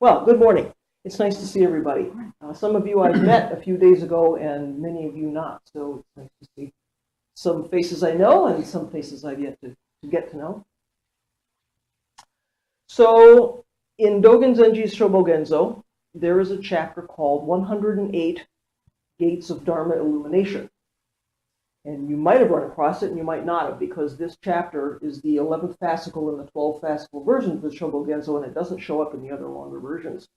Well, good morning. It's nice to see everybody. Some of you I've met a few days ago, and many of you not. So it's nice to see some faces I know and some faces I've yet to get to know. So in Dogen Zenji's Shobogenzo, there is a chapter called 108 Gates of Dharma Illumination. And you might have run across it, and you might not have, because this chapter is the 11th fascicle in the 12 fascicle version of the Shobogenzo, and it doesn't show up in the other longer versions.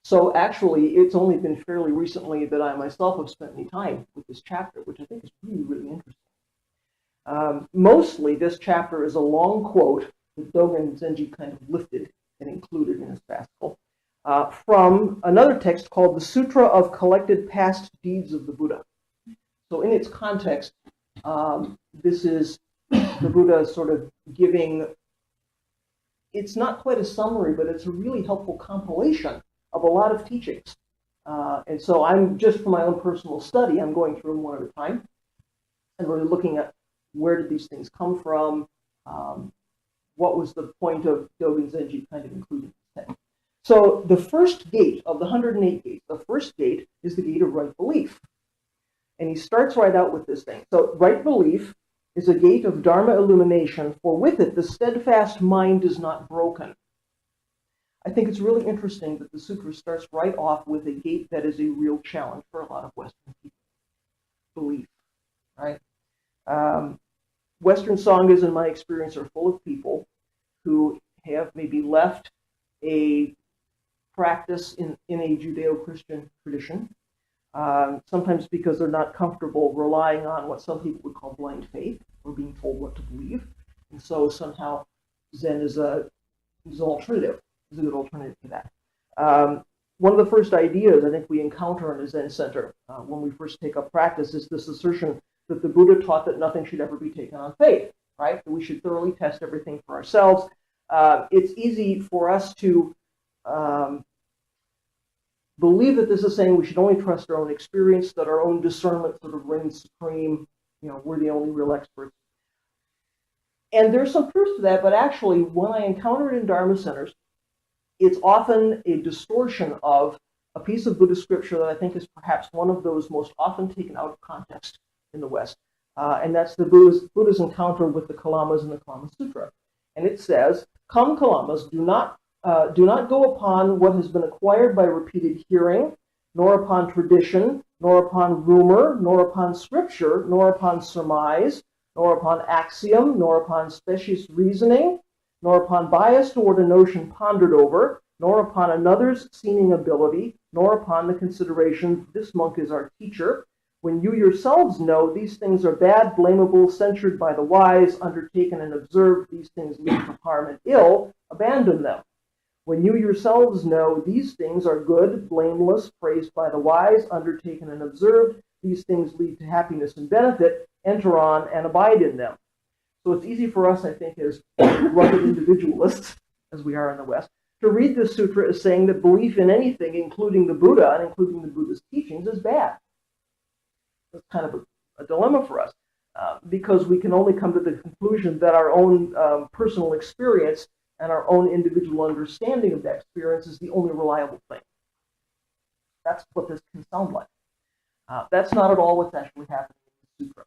So actually, it's only been fairly recently that I myself have spent any time with this chapter, which I think is really, really interesting. Mostly, this chapter is a long quote that Dogen Zenji kind of lifted and included in his fascicle from another text called the Sutra of Collected Past Deeds of the Buddha. So in its context, this is the Buddha sort of giving, it's not quite a summary, but it's a really helpful compilation of a lot of teachings. And so I'm just for my own personal study, I'm going through them one at a time and really looking at where did these things come from, what was the point of Dogen Zenji kind of including this text. So the first gate of the 108 gates, the first gate is the gate of right belief. And he starts right out with this thing. So right belief is a gate of Dharma illumination, for with it the steadfast mind is not broken. I think it's really interesting that the sutra starts right off with a gate that is a real challenge for a lot of Western people. Belief, right? Western Sanghas, in my experience, are full of people who have maybe left a practice in a Judeo-Christian tradition, sometimes because they're not comfortable relying on what some people would call blind faith or being told what to believe. And so somehow Zen is an alternative, is a good alternative to that. One of the first ideas I think we encounter in a Zen center when we first take up practice is this assertion that the Buddha taught that nothing should ever be taken on faith, right? That we should thoroughly test everything for ourselves. It's easy for us to believe that this is saying we should only trust our own experience, that our own discernment sort of reigns supreme, we're the only real experts. And there's some truth to that, but actually when I encounter it in Dharma centers, it's often a distortion of a piece of Buddhist scripture that I think is perhaps one of those most often taken out of context in the West. And that's the Buddha's encounter with the Kalamas in the Kalama Sutra. And it says, "Come, Kalamas, do not go upon what has been acquired by repeated hearing, nor upon tradition, nor upon rumor, nor upon scripture, nor upon surmise, nor upon axiom, nor upon specious reasoning, nor upon biased or a notion pondered over, nor upon another's seeming ability, nor upon the consideration, this monk is our teacher. When you yourselves know these things are bad, blamable, censured by the wise, undertaken and observed, these things lead to harm and ill, abandon them. When you yourselves know these things are good, blameless, praised by the wise, undertaken and observed, these things lead to happiness and benefit, enter on and abide in them." So it's easy for us, I think, as rugged individualists, as we are in the West, to read this sutra as saying that belief in anything, including the Buddha and including the Buddha's teachings, is bad. That's kind of a dilemma for us, because we can only come to the conclusion that our own personal experience and our own individual understanding of that experience is the only reliable thing. That's what this can sound like. That's not at all what's actually happening in the sutra.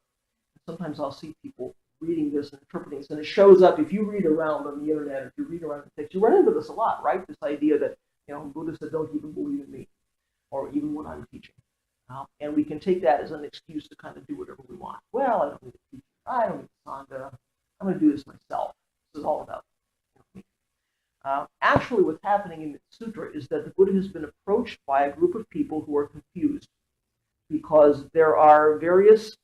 Sometimes I'll see people reading this and interpreting this, and it shows up, if you read around on the internet, if you read around the text, you run into this a lot, right? This idea that, Buddha said, don't even believe in me, or even what I'm teaching. And we can take that as an excuse to kind of do whatever we want. Well, I don't need to teach. I don't need Sangha. I'm going to do this myself. This is all about me. Actually, what's happening in the sutra is that the Buddha has been approached by a group of people who are confused because there are various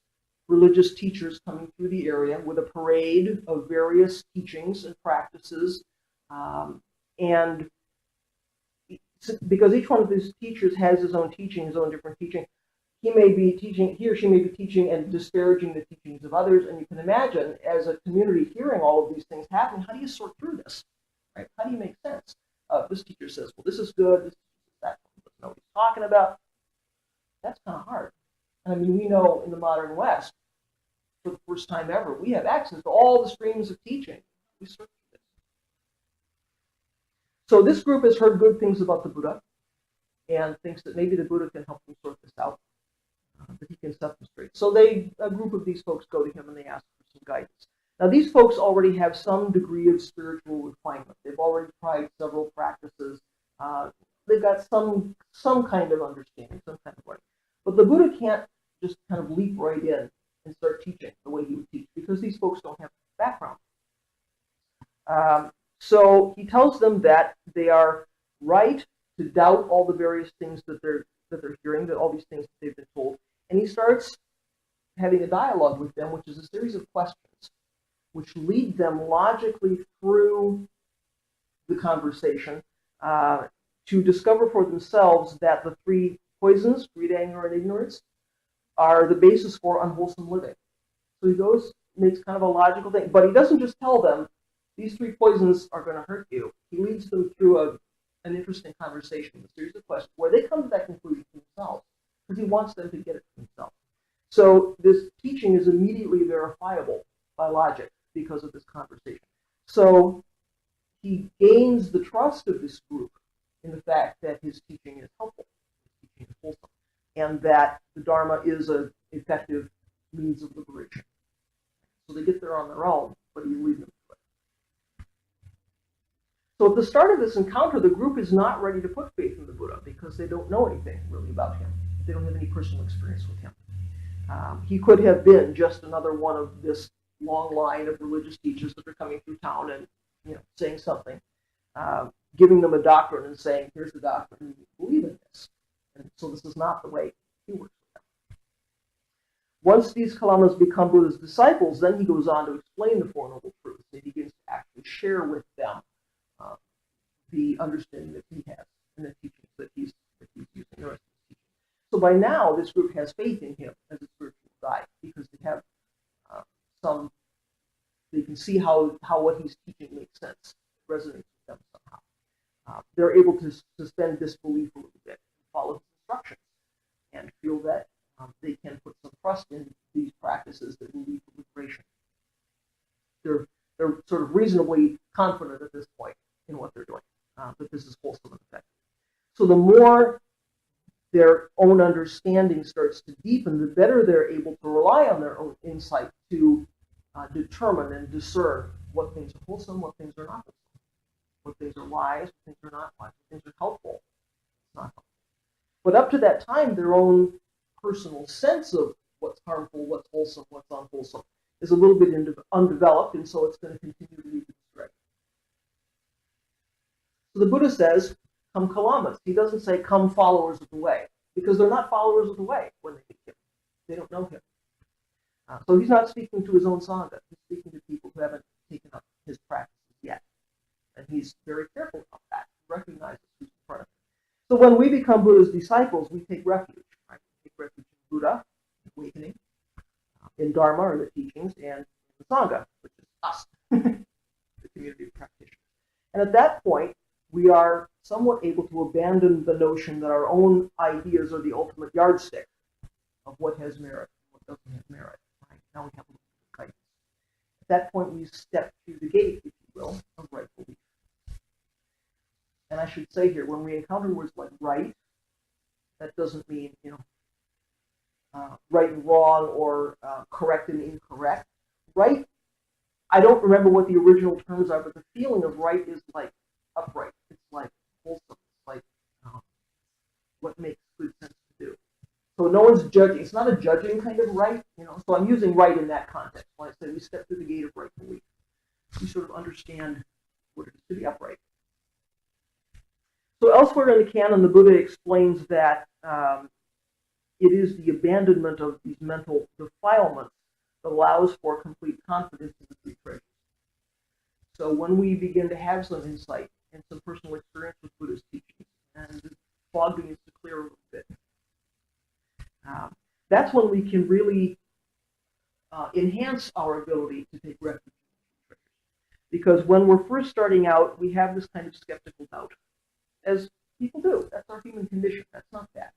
religious teachers coming through the area with a parade of various teachings and practices. And because each one of these teachers has his own teaching, his own different teaching, he or she may be teaching and disparaging the teachings of others. And you can imagine, as a community hearing all of these things happen, how do you sort through this? Right? How do you make sense? This teacher says, well, this is good. This is that. Doesn't know what he's talking about. That's kind of hard. I mean, we know in the modern West, for the first time ever, we have access to all the streams of teaching. We sort through this. So this group has heard good things about the Buddha and thinks that maybe the Buddha can help them sort this out, that he can set them straight. So a group of these folks go to him and they ask for some guidance. Now these folks already have some degree of spiritual refinement. They've already tried several practices. They've got some kind of understanding, some kind of learning. But the Buddha can't just kind of leap right in and start teaching the way he would teach because these folks don't have background. So he tells them that they are right to doubt all the various things that they're hearing, that all these things that they've been told, and he starts having a dialogue with them, which is a series of questions, which lead them logically through the conversation to discover for themselves that the three poisons, greed, anger, and ignorance, are the basis for unwholesome living. So he makes kind of a logical thing, but he doesn't just tell them these three poisons are going to hurt you. He leads them through an interesting conversation, a series of questions, where they come to that conclusion for themselves, because he wants them to get it for themselves. So this teaching is immediately verifiable by logic because of this conversation. So he gains the trust of this group in the fact that his teaching is helpful, his teaching is wholesome, and that the Dharma is an effective means of liberation. So they get there on their own, but he leads them to it. So at the start of this encounter, the group is not ready to put faith in the Buddha because they don't know anything really about him. They don't have any personal experience with him. He could have been just another one of this long line of religious teachers that are coming through town and saying something, giving them a doctrine and saying, here's the doctrine, you believe in this. And so this is not the way he works with them. Once these Kalamas become Buddha's disciples, then he goes on to explain the Four Noble Truths. He begins to actually share with them the understanding that he has and the teachings that he's using the rest of his teaching. So by now, this group has faith in him as a spiritual guide because they have they can see how what he's teaching makes sense, it resonates with them somehow. They're able to suspend disbelief a little bit, follow his instructions, and feel that they can put some trust in these practices that will lead to liberation. They're sort of reasonably confident at this point in what they're doing, that this is wholesome and effective. So the more their own understanding starts to deepen, the better they're able to rely on their own insight to determine and discern what things are wholesome, what things are not wholesome, what things are wise, what things are not wise, what things are helpful, what's not helpful. But up to that time, their own personal sense of what's harmful, what's wholesome, what's unwholesome is a little bit undeveloped, and so it's going to continue to lead them astray. So the Buddha says, come Kalamas. He doesn't say, come followers of the way, because they're not followers of the way when they meet him. They don't know him. So he's not speaking to his own Sangha. He's speaking to people who haven't taken up his practices yet. And he's very careful about that. He recognizes who's in front of him. So when we become Buddha's disciples, we take refuge. Right? We take refuge in Buddha, awakening, in Dharma, or the teachings, and in the Sangha, which is us, the community of practitioners. And at that point, we are somewhat able to abandon the notion that our own ideas are the ultimate yardstick of what has merit and what doesn't have merit. Right? Now we have a little bit of guidance. At that point, we step through the gate, if you will, of right belief. And I should say here, when we encounter words like right, that doesn't mean, right and wrong or correct and incorrect. Right, I don't remember what the original terms are, but the feeling of right is like upright. It's like wholesome. It's like what makes good sense to do. So no one's judging. It's not a judging kind of right, So I'm using right in that context. When I say we step through the gate of right belief, we sort of understand what it is to be upright. So elsewhere in the canon, the Buddha explains that it is the abandonment of these mental defilements that allows for complete confidence in the three treasures. So when we begin to have some insight and some personal experience with Buddha's teachings, and the fog begins to clear a little bit, that's when we can really enhance our ability to take refuge in the treasures. Because when we're first starting out, we have this kind of skeptical doubt, as people do. That's our human condition. That's not bad.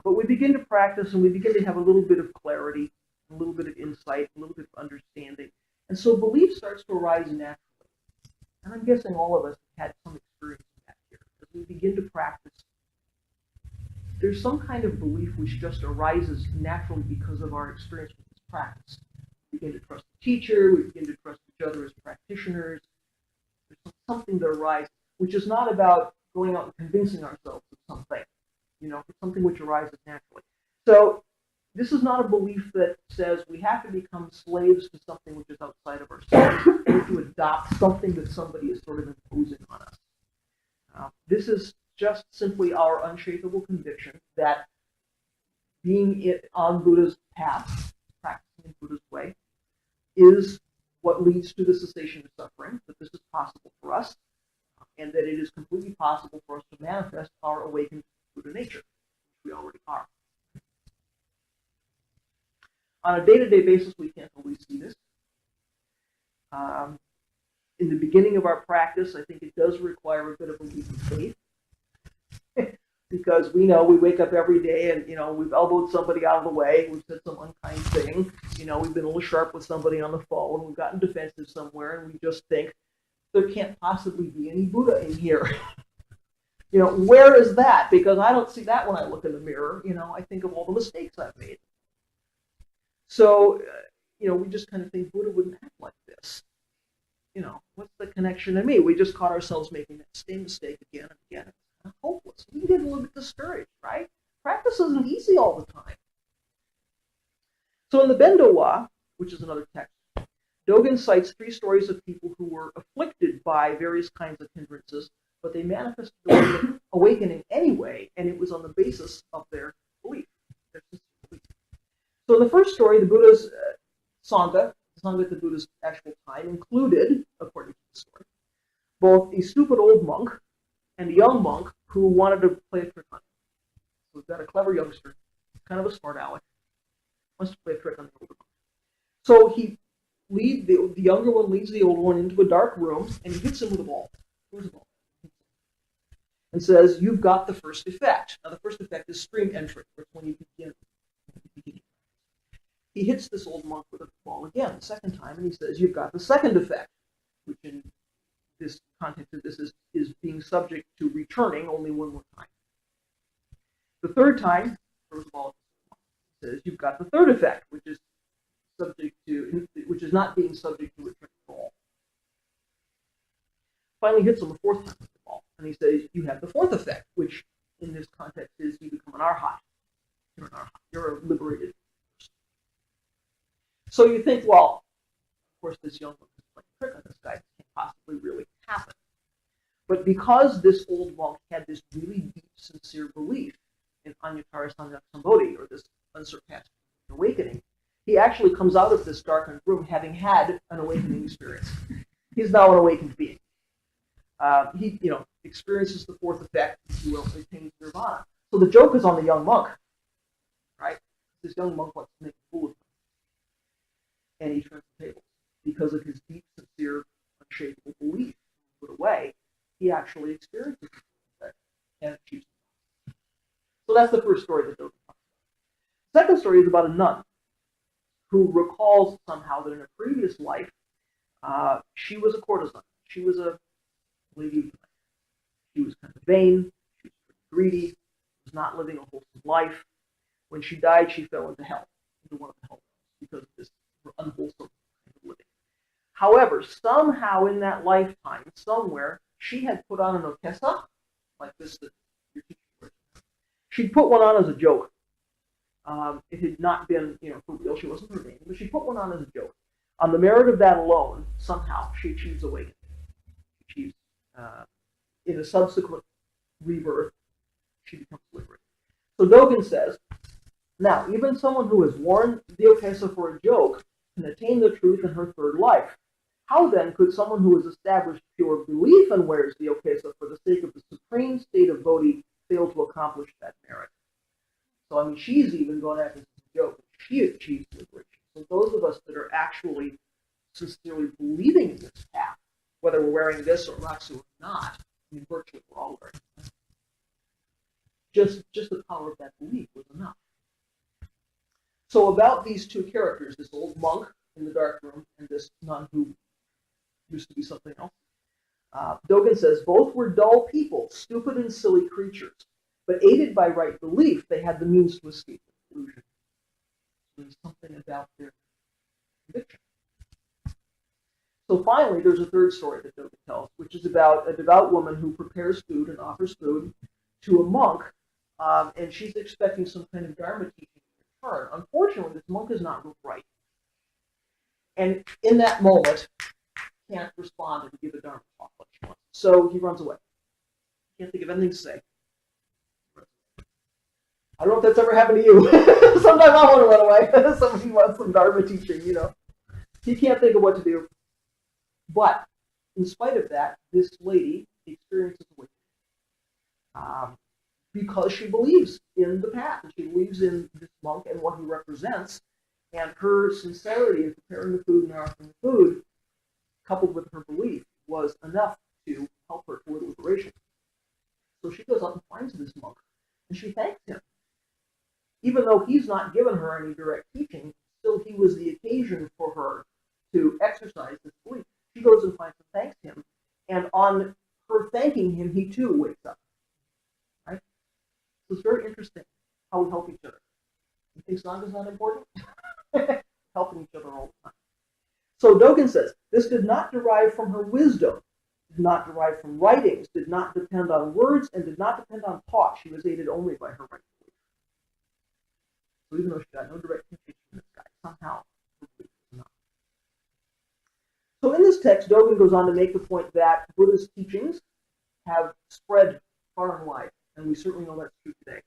But we begin to practice, and we begin to have a little bit of clarity, a little bit of insight, a little bit of understanding. And so belief starts to arise naturally. And I'm guessing all of us have had some experience experiencing that here. As we begin to practice, there's some kind of belief which just arises naturally because of our experience with this practice. We begin to trust the teacher, we begin to trust each other as practitioners. There's something that arises, which is not about going out and convincing ourselves of something. It's something which arises naturally. So this is not a belief that says we have to become slaves to something which is outside of ourselves, or to adopt something that somebody is sort of imposing on us. This is just simply our unshakable conviction that being on Buddha's path, practicing in Buddha's way, is what leads to the cessation of suffering, that this is possible for us, and that it is completely possible for us to manifest our awakened Buddha nature, which we already are. On a day-to-day basis, we can't always see this. In the beginning of our practice, I think it does require a bit of a leap of faith, because we know we wake up every day and, we've elbowed somebody out of the way, we've said some unkind thing, we've been a little sharp with somebody on the phone, we've gotten defensive somewhere, and we just think, there can't possibly be any Buddha in here. Where is that? Because I don't see that when I look in the mirror. I think of all the mistakes I've made. So, we just kind of think Buddha wouldn't act like this. What's the connection to me? We just caught ourselves making that same mistake again and again. It's kind of hopeless. We get a little bit discouraged, right? Practice isn't easy all the time. So in the Bendowa, which is another text, Dogen cites 3 stories of people who were afflicted by various kinds of hindrances, but they manifested awakening anyway, and it was on the basis of their belief, their sincere belief. So in the first story, the Buddha's Sangha, the Sangha at the Buddha's actual time, included, according to the story, both a stupid old monk and a young monk who wanted to play a trick on him. So we've got a clever youngster, kind of a smart aleck, wants to play a trick on the older monk. So the younger one leads the older one into a dark room, and he hits him with a ball. And says, "You've got the first effect." Now, the first effect is stream entry, which when you begin. He hits this old monk with a ball again, the second time, and he says, "You've got the second effect," which in this context of this is being subject to returning only one more time. The third time, throws the ball, says, "You've got the third effect," which is not being subject to return at all. Finally hits him the fourth time with the ball, and he says, "You have the fourth effect," which in this context is you become an arhat. You're an arhat. You're a liberated person. So you think, well, of course, this young monk is playing a trick on this guy. This can't possibly really happen. But because this old monk had this really deep, sincere belief in Anyatara Sambodhi, or this unsurpassed awakening, he actually comes out of this darkened room having had an awakening experience. He's now an awakened being. He, experiences the fourth effect, if you will, attains nirvana. So the joke is on the young monk, right? This young monk wants to make a fool of him. And he turns the tables. Because of his deep, sincere, unshakable belief put away, he actually experiences the fourth effect and achieves it. So that's the first story that Dogen talks about. The second story is about a nun who recalls somehow that in a previous life, she was a courtesan. She was a lady of life. She was kind of vain, she was pretty greedy, was not living a wholesome life. When she died, she fell into hell, into one of the hell realms, because of this unwholesome kind of living. However, somehow in that lifetime, somewhere, she had put on an okesa, like this that your teacher wears. She'd put one on as a joke. It had not been, for real. She wasn't her name, but she put one on as a joke. On the merit of that alone, somehow, she achieves awakening. She achieves, in a subsequent rebirth, she becomes liberated. So Dogen says, now, even someone who has worn the okesa for a joke can attain the truth in her third life. How then could someone who has established pure belief and wears the okesa for the sake of the supreme state of Bodhi fail to accomplish that merit? So, she's even going after this joke. She achieves liberation. So those of us that are actually sincerely believing in this path, whether we're wearing this or Raksu or not, virtually we're all wearing it. Just the power of that belief was enough. So about these two characters, this old monk in the dark room and this nun who used to be something else, Dogen says, both were dull people, stupid and silly creatures, but aided by right belief, they had the means to escape the delusion. There's something about their conviction. So finally, there's a third story that Dogen tells, which is about a devout woman who prepares food and offers food to a monk, and she's expecting some kind of Dharma teaching in return. Unfortunately, this monk is not real bright. And in that moment, can't respond and give a Dharma talk like she wants. So he runs away. Can't think of anything to say. I don't know if that's ever happened to you. Sometimes I want to run away. Somebody wants some Dharma teaching, He can't think of what to do. But in spite of that, this lady experiences awakening because she believes in the path, and she believes in this monk and what he represents, and her sincerity in preparing the food and offering the food, coupled with her belief, was enough to help her toward liberation. So she goes up and finds this monk, and she thanks him. Even though he's not given her any direct teaching, still he was the occasion for her to exercise this belief. She goes and finds and thanks him, and on her thanking him, he too wakes up. Right? So it's very interesting how we help each other. You think Sangha is not important? Helping each other all the time. So Dogen says, this did not derive from her wisdom, did not derive from writings, did not depend on words, and did not depend on thought. She was aided only by her right belief. So even though she got no direct teaching from this guy, somehow her belief was enough. So in this text, Dogen goes on to make the point that Buddha's teachings have spread far and wide, and we certainly know that's true today.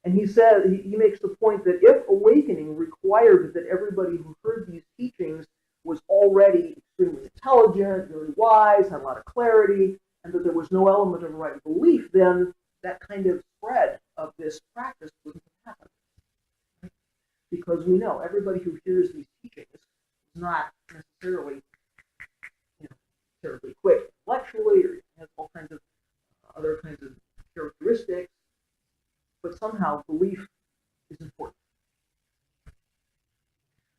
And he says, he makes the point that if awakening required that everybody who heard these teachings was already extremely intelligent, very wise, had a lot of clarity, and that there was no element of right belief, then that kind of spread of this practice wouldn't happen. Because we know everybody who hears these teachings is not necessarily terribly quick intellectually, or has all kinds of other kinds of characteristics, but somehow belief is important.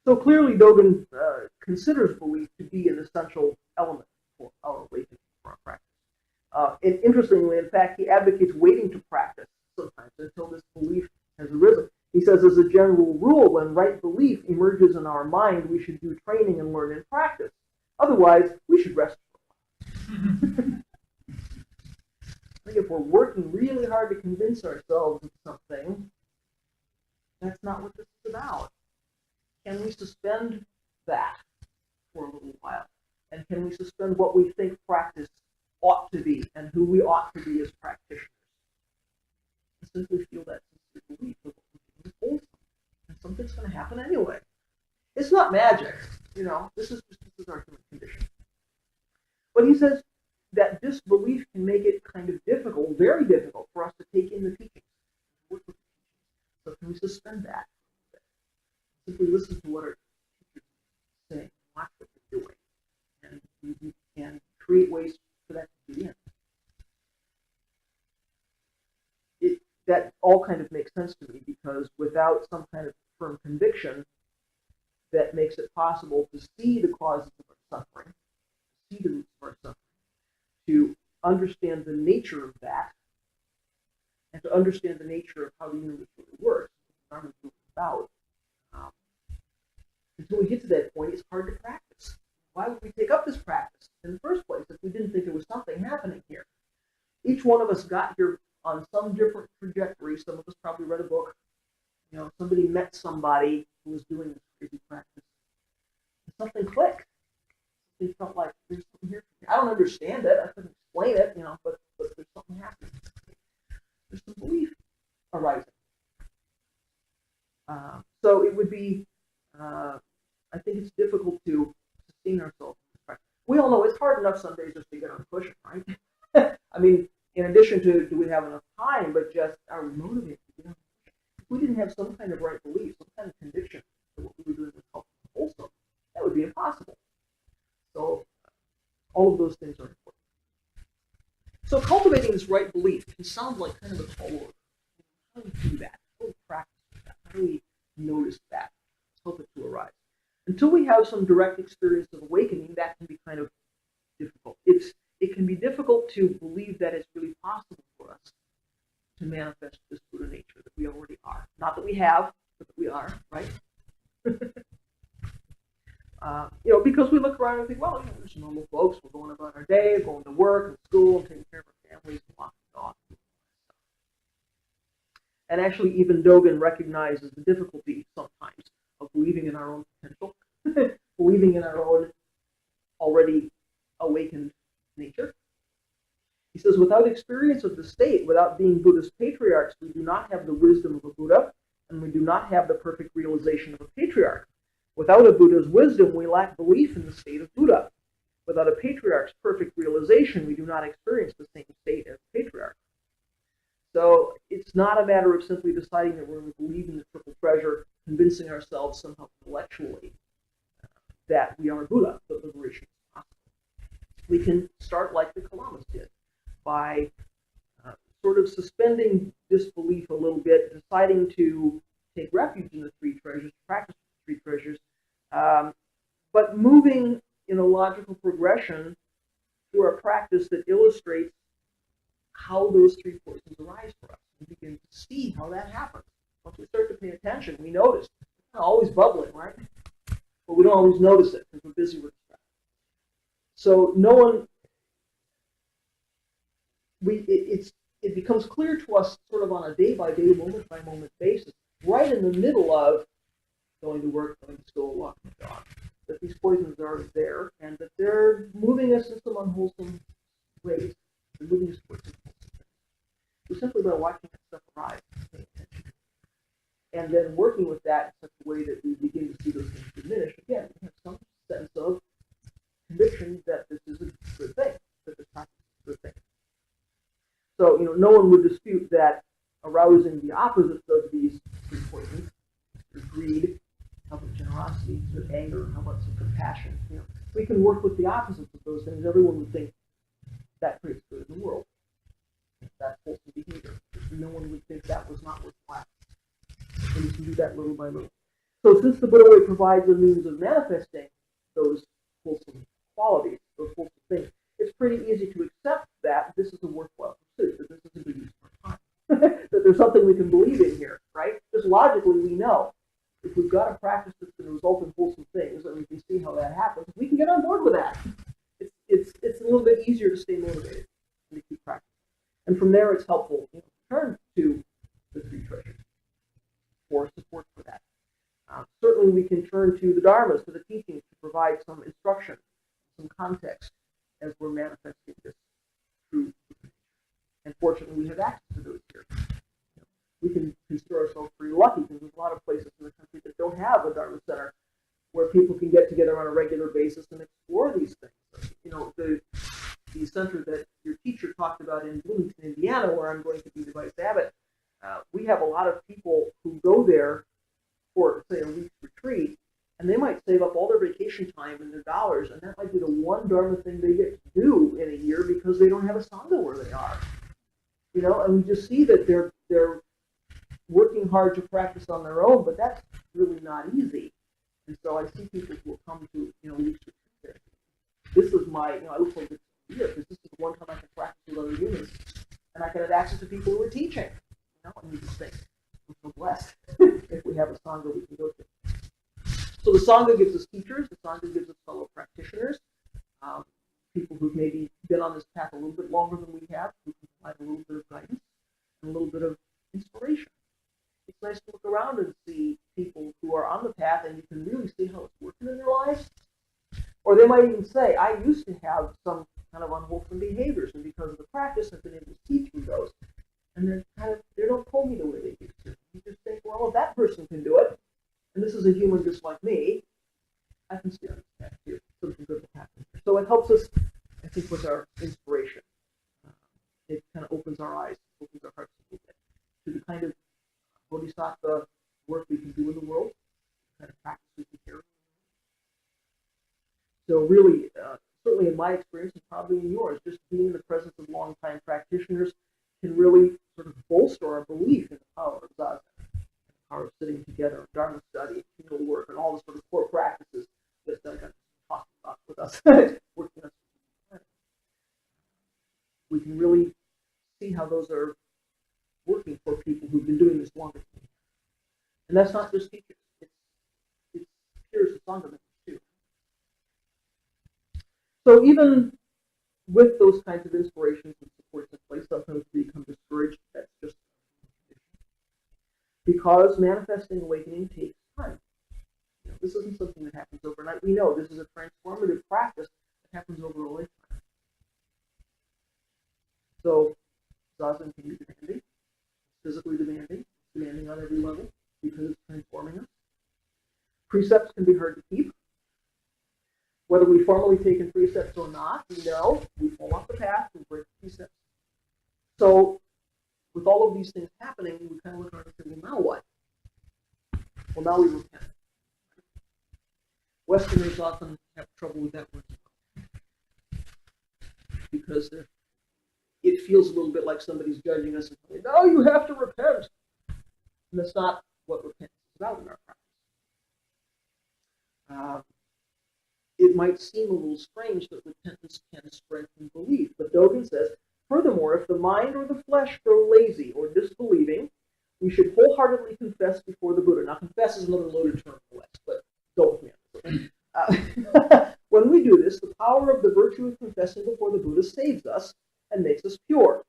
So clearly Dogen considers belief to be an essential element for our awakening, for our practice. And interestingly, in fact, he advocates waiting to practice sometimes until this belief has arisen. He says, as a general rule, when right belief emerges in our mind, we should do training and learn and practice. Otherwise, we should rest for a while. I think if we're working really hard to convince ourselves of something, that's not what this is about. Can we suspend that for a little while? And can we suspend what we think practice ought to be and who we ought to be as practitioners? And simply feel that sincere belief of what we're doing is wholesome. And something's going to happen anyway. It's not magic, this is our human condition. But he says that disbelief can make it kind of difficult, very difficult, for us to take in the teachings, work with the teachings. So can we suspend that? Simply listen to what our teachers are saying, watch what they're doing, and we can create ways for that to begin. That all kind of makes sense to me, because without some kind of firm conviction that makes it possible to see the causes of our suffering, see the roots of our suffering, to understand the nature of that, and to understand the nature of how the universe really works, what Dharma is about. Until we get to that point, it's hard to practice. Why would we take up this practice in the first place if we didn't think there was something happening here? Each one of us got here on some different trajectory. Some of us probably read a book. Somebody met somebody who was doing this crazy practice. And something clicked. It felt like there's something here. I don't understand it. I couldn't explain it, but there's something happening. There's some belief arising. So it would be, I think it's difficult to sustain ourselves in this practice. We all know it's hard enough some days just to get on pushing, right? I mean, in addition to, do we have enough time, but just are we motivated to get on pushing? If we didn't have some kind of right belief, some kind of conviction that what we were doing was helpful and wholesome, that would be impossible. So all of those things are important. So cultivating this right belief can sound like kind of a tall order. How do we do that? How do we practice that? How do we notice that? Help it to arise. Until we have some direct experience of awakening, that can be kind of difficult. It can be difficult to believe that it's really possible for us to manifest this Buddha nature that we already are. Not that we have, but that we are, right? Because we look around and think, well, we're just normal folks. We're going about our day, going to work and school, and taking care of our families, and walking dogs. And actually, even Dogen recognizes the difficulty sometimes of believing in our own potential, believing in our own already awakened nature. He says, without experience of the state, without being Buddhist patriarchs, we do not have the wisdom of a Buddha, and we do not have the perfect realization of a patriarch. Without a Buddha's wisdom, we lack belief in the state of Buddha. Without a patriarch's perfect realization, we do not experience the same state as a patriarch. So it's not a matter of simply deciding that we're going to believe in the triple treasure, convincing ourselves somehow intellectually that we are Buddha, that liberation is possible. We can start like the Kalamas did, by sort of suspending disbelief a little bit, deciding to take refuge in the three treasures, practice the three treasures, but moving in a logical progression through a practice that illustrates how those three forces arise for us. We begin to see how that happens. Once we start to pay attention, we notice. It's not always bubbling, right? But we don't always notice it because we're busy with stuff. So it becomes clear to us sort of on a day-by-day, moment-by-moment basis, right in the middle of going to work, going to school, walking the dog, that these poisons are there and that they're moving us in some unwholesome ways. They're moving us towards unwholesome things. We're simply by watching that stuff arise and paying attention. And then working with that in such a way that we begin to see those things diminish. Again, we have some sense of conviction that this is a good thing, that this practice is a good thing. So, no one would dispute that arousing the opposites of these three poisons, greed, how much generosity, anger, how much compassion, we can work with the opposites of those things. Everyone would think that creates good in the world. That's wholesome behavior. No one would think that was not worthwhile. And you can do that little by little. So since the Buddha way provides a means of manifesting those wholesome qualities, those wholesome things, it's pretty easy to accept that this is a worthwhile pursuit, that this is a good use of our time, that there's something we can believe in here, right? Just logically, we know if we've got a practice that's going to result in wholesome things, and we can see how that happens, we can get on board with that. It's a little bit easier to stay motivated and to keep practicing. And from there, it's helpful to turn to the three treasures for support for that. Certainly, we can turn to the dharmas, to the teachings, to provide some instruction, some context as we're manifesting this true nature. And fortunately, we have access to those here. We can consider ourselves pretty lucky because there's a lot of places in the country that don't have a Dharma center where people can get together on a regular basis and explore these things. The center that your teacher talked about in Bloomington, Indiana, where I'm going to be the vice abbot, we have a lot of people who go there for, say, a week's retreat, and they might save up all their vacation time and their dollars, and that might be the one Dharma thing they get to do in a year because they don't have a sangha where they are. And we just see that they're working hard to practice on their own, but that's really not easy. And so I see people who will come to, weeks retreat there. This is my, I look forward to this year because this is the one time I can practice with other humans, and I can have access to people who are teaching. And we just think, we're so blessed if we have a sangha we can go to. So the sangha gives us teachers, the sangha gives us fellow practitioners, people who've maybe been on this path a little bit longer than we have, who can provide a little bit of guidance and a little bit of inspiration. It's nice to look around and see people who are on the path and you can really see how it's working in their lives. Or they might even say, I used to have some kind of unwholesome behaviors, and because of the practice, I've been able to see through those. And they don't pull me the way they used to. You just think, well, if that person can do it, and this is a human just like me, I can see on this path here. Something good will happen. So it helps us, I think, with our inspiration. It kind of opens our eyes, opens our hearts a little bit to the kind of bodhisattva work we can do in the world, the kind of practice we can carry. So really, certainly in my experience, and probably in yours, just being in the presence of long-time practitioners can really sort of bolster our belief in the power of Zazen, the power of sitting together, Dharma study, communal work, and all the sort of core practices that Doug has talked about with us, working on see how those are working for people who've been doing this longer. And that's not just teachers. It's peers and Sangha members too. So even with those kinds of inspirations and supports in place, sometimes we become discouraged. That's just because manifesting awakening takes time. This isn't something that happens overnight. We know this is a transformative practice that happens over a lifetime. So Zazen can be demanding, physically demanding on every level because it's transforming us. Precepts can be hard to keep. Whether we formally take in precepts or not, we know we fall off the path and break precepts. So with all of these things happening, we kind of look around and say, well, now what? Well, now we repent. Westerners often have trouble with that word because it feels a little bit like somebody's judging us and saying, no, you have to repent. And that's not what repentance is about in our practice. It might seem a little strange that repentance can strengthen belief, but Dogen says, furthermore, if the mind or the flesh grow lazy or disbelieving, we should wholeheartedly confess before the Buddha. Now, confess is another loaded term for West, but go with me on this. When we do this, the power of the virtue of confessing before the Buddha saves us and makes us pure.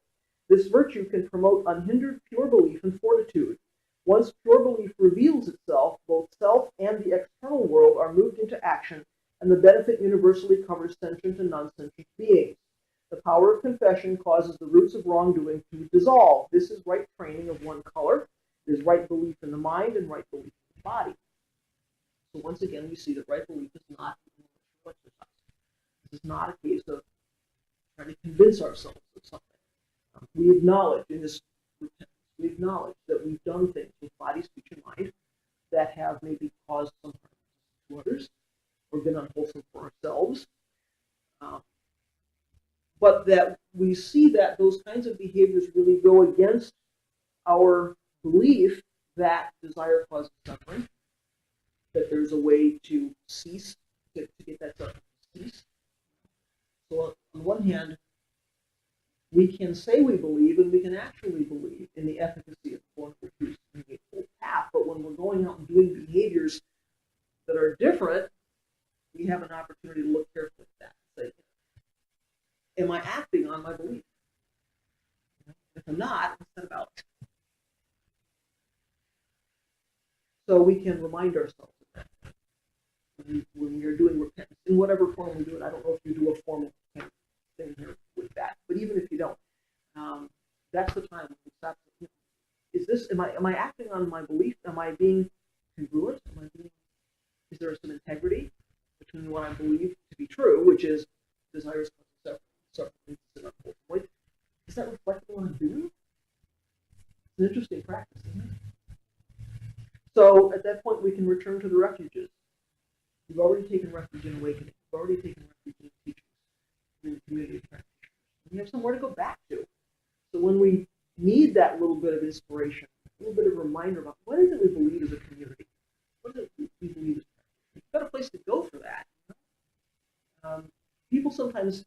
This virtue can promote unhindered pure belief and fortitude. Once pure belief reveals itself, both self and the external world are moved into action, and the benefit universally covers sentient and non-sentient beings. The power of confession causes the roots of wrongdoing to dissolve. This is right training of one color. It is right belief in the mind and right belief in the body. So once again, we see that right belief is not an intellectual exercise. This is not a case of trying to convince ourselves of something. We acknowledge in this repentance, we acknowledge that we've done things with body, speech, and mind that have maybe caused some harm to others or been unwholesome for ourselves. But that we see that those kinds of behaviors really go against our belief that desire causes suffering, that there's a way to cease, to get that suffering to cease. So on one hand, we can say we believe, and we can actually believe in the efficacy of the Four Virtues and the Eightfold Path, but when we're going out and doing behaviors that are different, we have an opportunity to look carefully at that and say, am I acting on my belief? If I'm not, what's that about? So we can remind ourselves of that when we are doing repentance, in whatever form we do it. I don't know if you do a formal thing here with that, but even if you don't, that's the time when we stop. Is this? Am I acting on my belief? Am I being congruent? Is there some integrity between what I believe to be true, which is desires cause suffering, is that reflecting what I'm doing? It's an interesting practice, isn't it? So at that point, we can return to the refuges. We've already taken refuge in awakening. We've already taken refuge in teachings, in the community of practitioners. We have somewhere to go back to. So when we need that little bit of inspiration, a little bit of reminder about what is it we believe as a community, what is it we believe as practitioners, we've got a place to go for that. People sometimes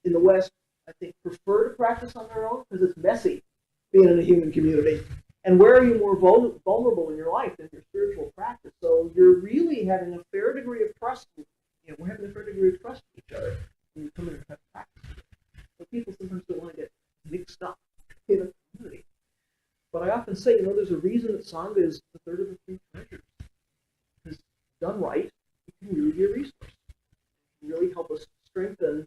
in the West, I think, prefer to practice on their own because it's messy being in a human community. And where are you more vulnerable in your life than your spiritual practice? So you're really having a fair degree of trust. We're having a fair degree of trust in each other when you come in and have practice. But people sometimes don't want to get mixed up in a community. But I often say, there's a reason that Sangha is the third of the three treasures. Because done right, it can really be a resource. It can really help us strengthen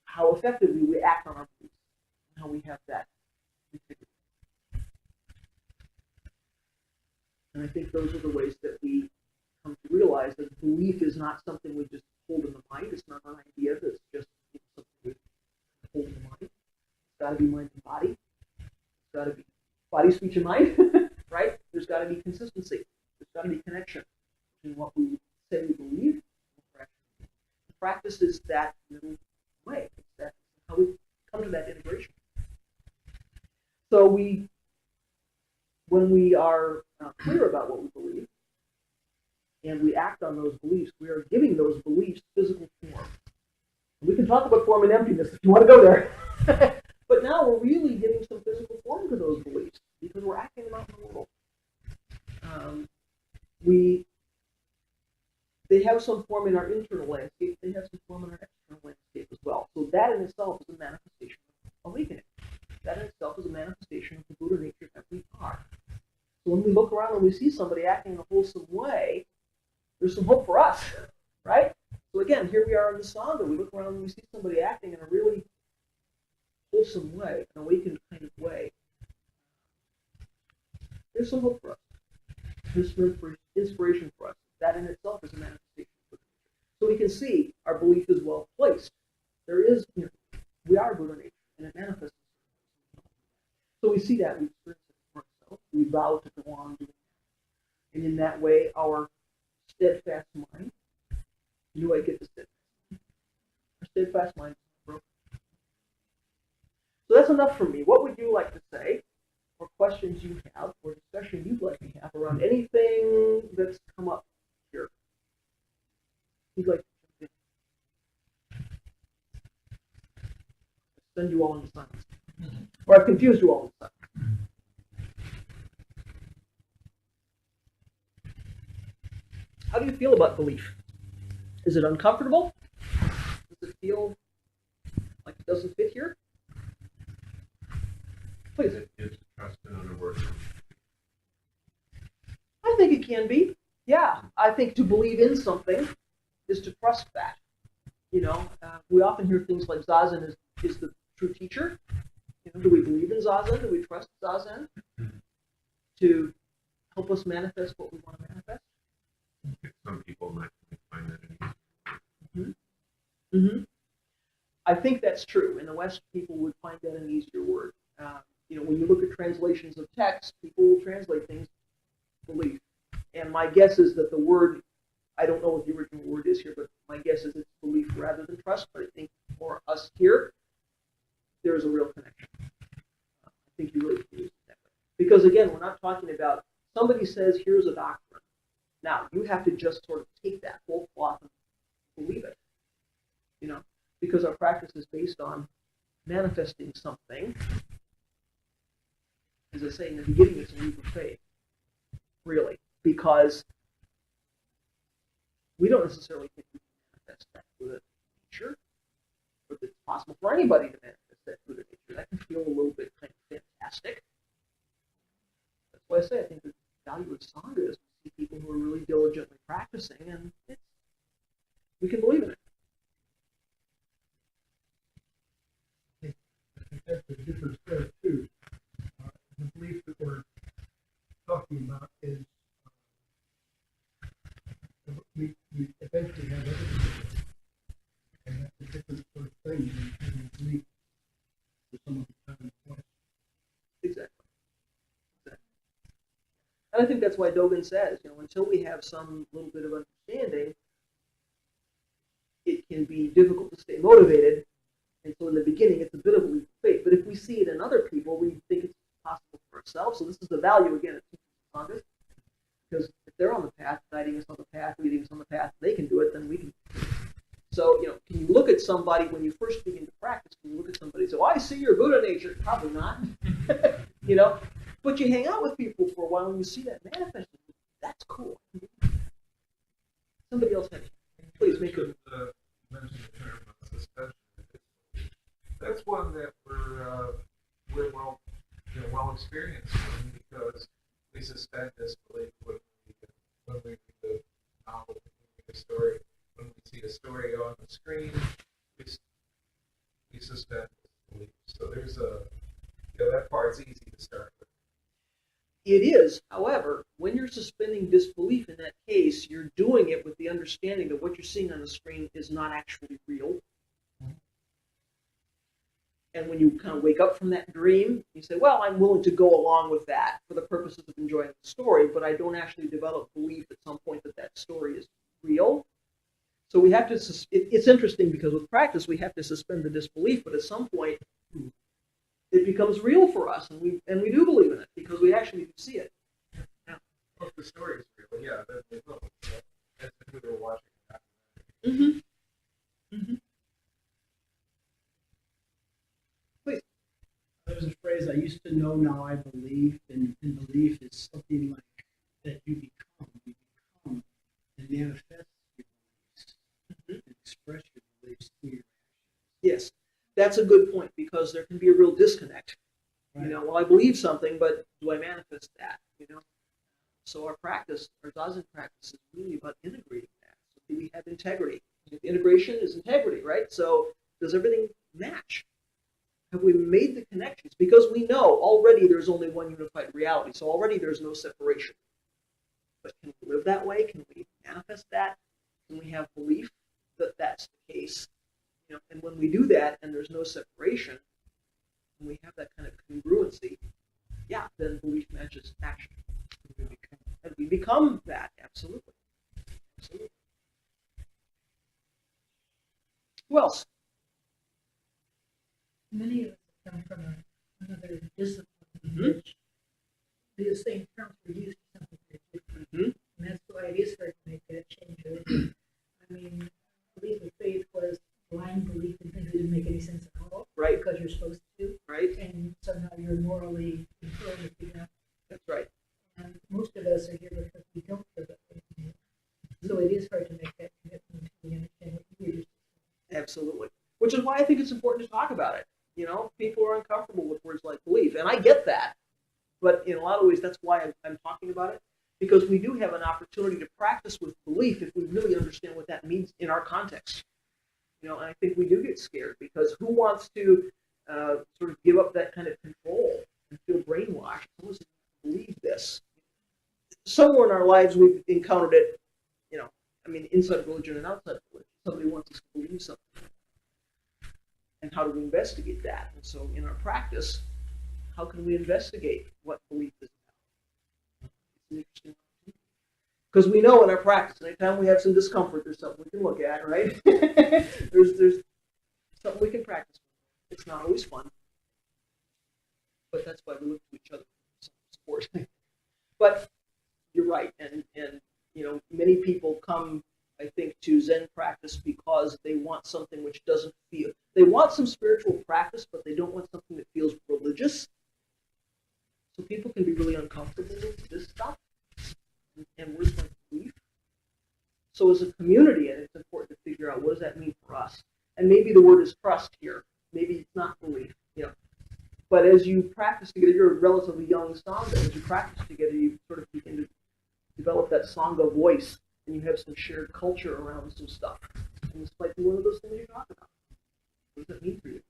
how effectively we act on our beliefs and how we have that integrity. And I think those are the ways that we come to realize that belief is not something we just hold in the mind. It's not an idea that's just something we hold in the mind. It's got to be mind and body. It's got to be body, speech, and mind, right? There's got to be consistency. There's got to be connection between what we say we believe and what we're actually doing. The practice is that middle way. That's how we come to that integration. So when we are clear about what we believe and we act on those beliefs, we are giving those beliefs physical form. And we can talk about form and emptiness if you want to go there. But now we're really giving some physical form to those beliefs because we're acting them out in the world. They have some form in our internal landscape. They have some form in our external landscape as well. So that in itself is a manifestation of awakening. That in itself is a manifestation of the Buddha nature that we are. So when we look around and we see somebody acting in a wholesome way, there's some hope for us, right? So again, here we are in the Sangha. We look around and we see somebody acting in a really wholesome way, an awakened kind of way. There's some hope for us. There's some inspiration for us. That in itself is a manifestation of Buddha nature. So we can see our belief is well placed. There is, we are Buddha nature, and it manifests. So we see that, we experience it for ourselves. We vow to go on doing that. And in that way, our steadfast mind, I get the steadfast mind. Our steadfast mind is broken. So that's enough for me. What would you like to say, or questions you have, or discussion you'd like to have around anything that's come up here? Who'd like to jump in? Send you all into silence. Or I've confused you all into silence. How do you feel about belief? Is it uncomfortable? Does it feel like it doesn't fit here? Please. Is trust in other words? I think it can be. Yeah, I think to believe in something is to trust that. We often hear things like Zazen is the true teacher. Do we believe in Zazen? Do we trust Zazen to help us manifest what we want to manifest? Some people might find that an easy. Mm-hmm. I think that's true. In the West, people would find that an easier word. When you look at translations of text, people will translate things belief. And my guess is that the word, I don't know what the original word is here, but my guess is it's belief rather than trust. But I think for us here, there is a real connection. I think you really can use it that way. Because again, we're not talking about somebody says, here's a doctrine. Now, you have to just sort of take that whole cloth and believe it. Because our practice is based on manifesting something. As I say, in the beginning, it's a leap of faith. Really. Because we don't necessarily think we can manifest that Buddha nature. But it's possible for anybody to manifest that Buddha nature. That can feel a little bit kind of fantastic. That's why I say I think the value of Sangha is we see people who are really diligently practicing, and we can believe in it. I think that's a difference there too. The belief that we're talking about is we eventually have everything, and that's a different sort of thing than belief for some of the time and place. Exactly. And I think that's why Dogen says, until we have some little bit of understanding, it can be difficult to stay motivated. And so in the beginning, it's a bit of a leap of faith. But if we see it in other people, we think it's possible for ourselves. So this is the value, again, of teaching Sangha. Because if they're on the path, guiding us on the path, leading us on the path, they can do it, then we can. So, can you look at somebody when you first begin to practice? Can you look at somebody and say, I see your Buddha nature? Probably not. But you hang out with people for a while and you see that manifested. That's cool. Somebody else had it. Please make it. Mention the term suspension. That's one that we're well experienced in because we suspend disbelief when we read the novel, when we read a story, when we see a story on the screen, we suspend disbelief. So there's that part's easy to start with. It is, however, when you're suspending disbelief in that case, you're doing it with the understanding that what you're seeing on the screen is not actually real. And when you kind of wake up from that dream, you say, well, I'm willing to go along with that for the purposes of enjoying the story, but I don't actually develop belief at some point that story is real. So we have to, it's interesting because with practice, we have to suspend the disbelief, but at some point, it becomes real for us, and we do believe in it because we actually do see it. Yeah. Well, if the story is real, yeah, then we will. As if we were watching that. Mm-hmm. Mm-hmm. Please. phrase, I used to know, now I believe, and belief is something like that you become and manifest your beliefs, and express your beliefs through your actions. Yes, that's a good point, because there can be a real disconnect. Right. You know, well, I believe something, but do I manifest that? You know, so our practice, our Zazen practice, is really about integrating that. So do we have integrity? Integration is integrity, right? So does everything match? Have we made the connections? Because we know already there's only one unified reality, so already there's no separation. But can we live that way? Can we manifest that? Can we have belief that that's the case? You know, and when we do that, and there's no separation, when we have that kind of congruency, yeah, then belief matches action. And we become that, absolutely. Absolutely. Who else? Many of us come from another discipline, Mhm. which the same terms were used for something very different. Mhm. And that's why it is hard to make that change. I mean, belief of faith was blind belief in things that didn't make any sense at all. Right. Because you're supposed to. Right? And somehow you're morally controlled if you don't. That's right. And most of us are here because we don't feel that way anymore. So it is hard to make that commitment until we understand what you were just saying. Absolutely. Which is why I think it's important to talk about it. You know, people are uncomfortable with words like belief, and I get that. But in a lot of ways, that's why I'm talking about it, because we do have an opportunity to practice with belief if we really understand what that means in our context. You know, and I think we do get scared, because who wants to sort of give up that kind of control and feel brainwashed? Someone's going to believe this. Somewhere in our lives, we've encountered it, you know, I mean, inside religion and outside religion. Somebody wants us to believe something. And how do we investigate that? And so in our practice, how can we investigate what belief is about? It's an interesting opportunity. Because we know in our practice, anytime we have some discomfort, there's something we can look at, right? there's something we can practice. It's not always fun. But that's why we look to each other for support. But you're right. And you know, many people come, I think, to Zen practice because they want something which doesn't feel. They want some spiritual practice, but they don't want something that feels religious. So people can be really uncomfortable with this stuff and words like belief. So as a community, and it's important to figure out what does that mean for us. And maybe the word is trust here. Maybe it's not belief. You know. But as you practice together, you're a relatively young Sangha. As you practice together, you sort of begin to develop that Sangha voice. And you have some shared culture around some stuff. And this might be one of those things you talk about. What does that mean for you?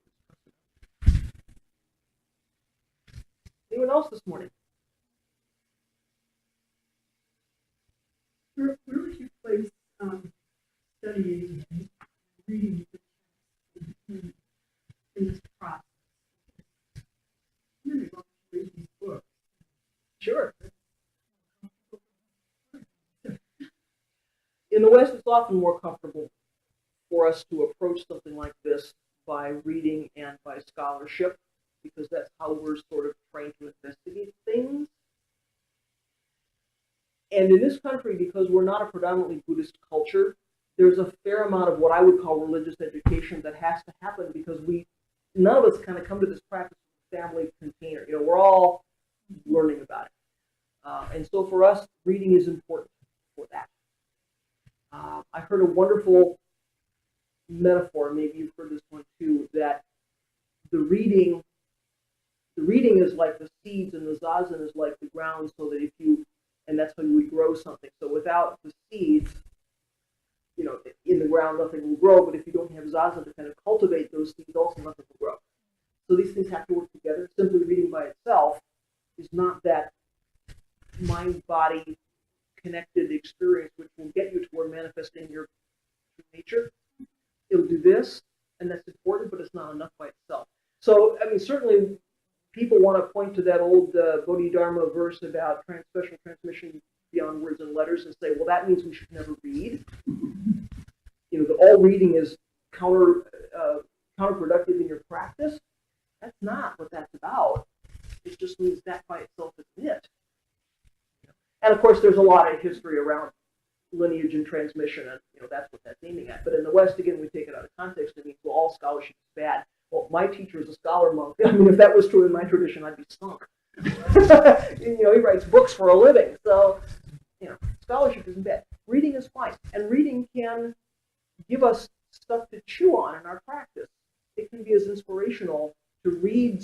Anyone else this morning? Where would you place studying and reading in this process? Really want to read these books. Sure. In the West, it's often more comfortable for us to approach something like this by reading and by scholarship, because that's how we're sort of trained to investigate things. And in this country, because we're not a predominantly Buddhist culture, there's a fair amount of what I would call religious education that has to happen, because none of us kind of come to this practice with a family container. You know, we're all learning about it. And so for us, reading is important for that. I heard a wonderful metaphor, maybe you've heard this one too, that the reading is like the seeds and the zazen is like the ground, so that and that's how you would grow something. So without the seeds, you know, in the ground, nothing will grow, but if you don't have zazen to kind of cultivate those seeds, also nothing will grow. So these things have to work together. Simply reading by itself is not that mind-body connected experience which will get you toward manifesting your nature. It'll do this, and that's important, but it's not enough by itself. So, I mean, certainly people want to point to that old Bodhidharma verse about special transmission beyond words and letters and say, well, that means we should never read. You know, that all reading is counterproductive in your practice. That's not what that's about. It just means that by itself is it. And of course, there's a lot of history around lineage and transmission, and you know that's what that's aiming at. But in the West, again, we take it out of context. It means, well, all scholarship is bad. Well, my teacher is a scholar monk. I mean, if that was true in my tradition, I'd be sunk. He writes books for a living. So, scholarship isn't bad. Reading is fine. And reading can give us stuff to chew on in our practice. It can be as inspirational to read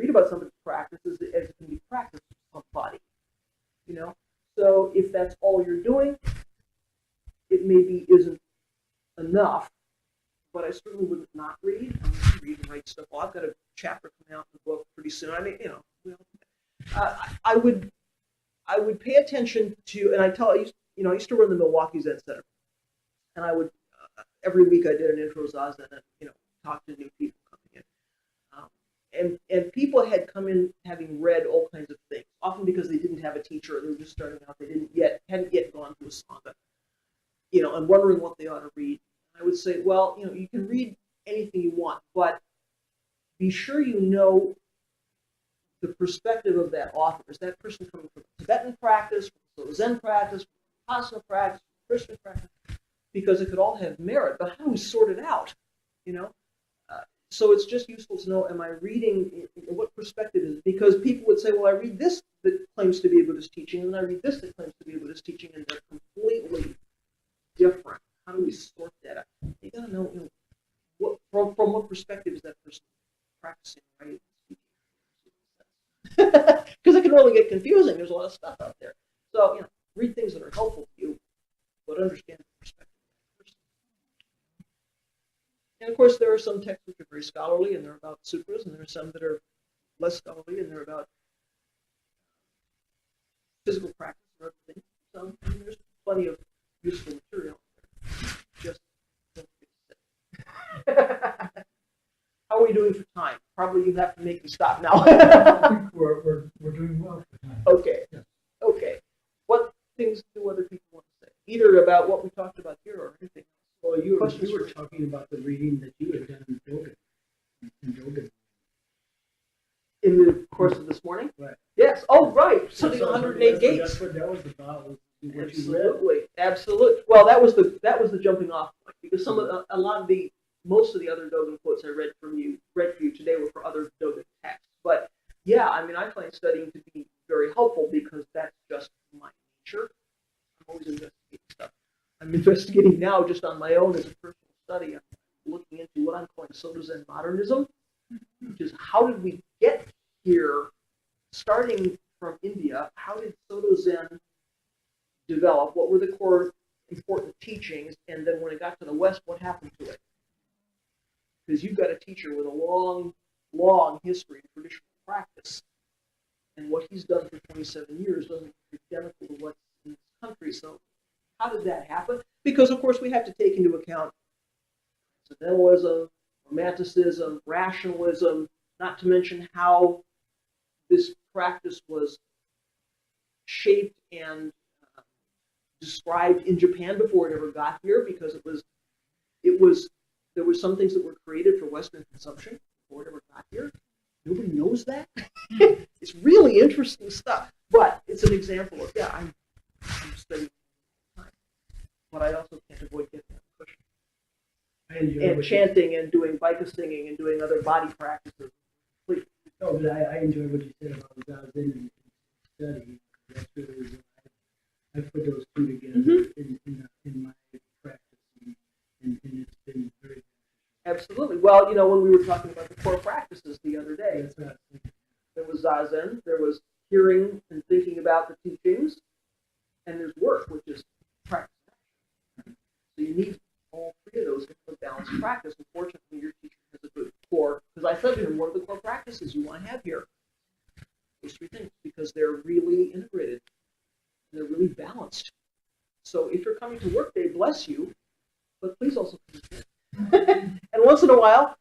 about somebody's practice as it can be practiced with somebody. So if that's all you're doing, it maybe isn't enough. But I certainly wouldn't not read. I'm going to read and write stuff. Well, I've got a chapter coming out in the book pretty soon. I mean, I would pay attention to, and I used to run the Milwaukee Zen Center, and I would every week I did an intro zazen and talk to new people coming in, and people had come in having read all kinds of things, often because they didn't have a teacher, they were just starting out, they hadn't yet gone through a sangha, and wondering what they ought to read. I would say, well, you can read anything you want, but be sure you know the perspective of that author. Is that person coming from Tibetan practice, from Zen practice, from Vipassana practice, from Christian practice? Because it could all have merit, but how do we sort it out? So it's just useful to know, am I reading, what perspective is it? Because people would say, well, I read this that claims to be a Buddhist teaching, and I read this that claims to be a Buddhist teaching, and they're completely different. How do we sort that out? You got to know, what from what perspective is that person practicing, right? Because it can really get confusing. There's a lot of stuff out there. So, read things that are helpful to you, but understand the perspective of that person. And of course, there are some texts which are very scholarly, and they're about sutras, and there are some that are less scholarly, and they're about physical practice or other things. So, there's plenty of useful material there. Just don't get sick. How are we doing for time? Probably you have to make me stop now. I think we're doing well for time. Okay. Yes. Okay. What things do other people want to say? Either about what we talked about here or anything else. Well, you Questions were for- talking about the reading that you had done in Dogen. In the course of this morning? Right. Yes. Oh, right. Something So 108 that's gates. what that was about. Was what you read. Absolutely. Absolutely. Well, that was the jumping off point, because most of the other Dogen quotes I read for you today were for other Dogen texts. But yeah, I mean, I find studying to be very helpful because that's just my nature. I'm always investigating stuff. I'm investigating now just on my own as a personal study. I'm looking into what I'm calling Soto Zen modernism, which is how did we get here, starting from India? How did Soto Zen develop? What were the core important teachings? And then when it got to the West, what happened to it? Because you've got a teacher with a long, long history of traditional practice. And what he's done for 27 years doesn't look identical to what's in this country. So how did that happen? Because, of course, we have to take into account transcendentalism, romanticism, rationalism, not to mention how this practice was shaped and described in Japan before it ever got here, because there were some things that were created for Western consumption before it ever got here. Nobody knows that. It's really interesting stuff, but it's an example of, I'm studying time, but I also can't avoid getting on the cushion. I enjoy And what chanting and doing Vika singing and doing other body practices. Please. No, but I enjoy what you said about Zazen and study. That's really what I put those two together in my practice, and it's been very. Absolutely. Well, when we were talking about the core practices the other day, That's right. there was Zazen, there was hearing and thinking about the teachings, and there's work, which is practice. So you need all three of those in a balanced practice. Unfortunately, your teacher has a good core, because I said to him, what are the core practices you want to have here? Those three things, because they're really integrated. They're really balanced. So if you're coming to work day, bless you, but please also come to work. And once in a while,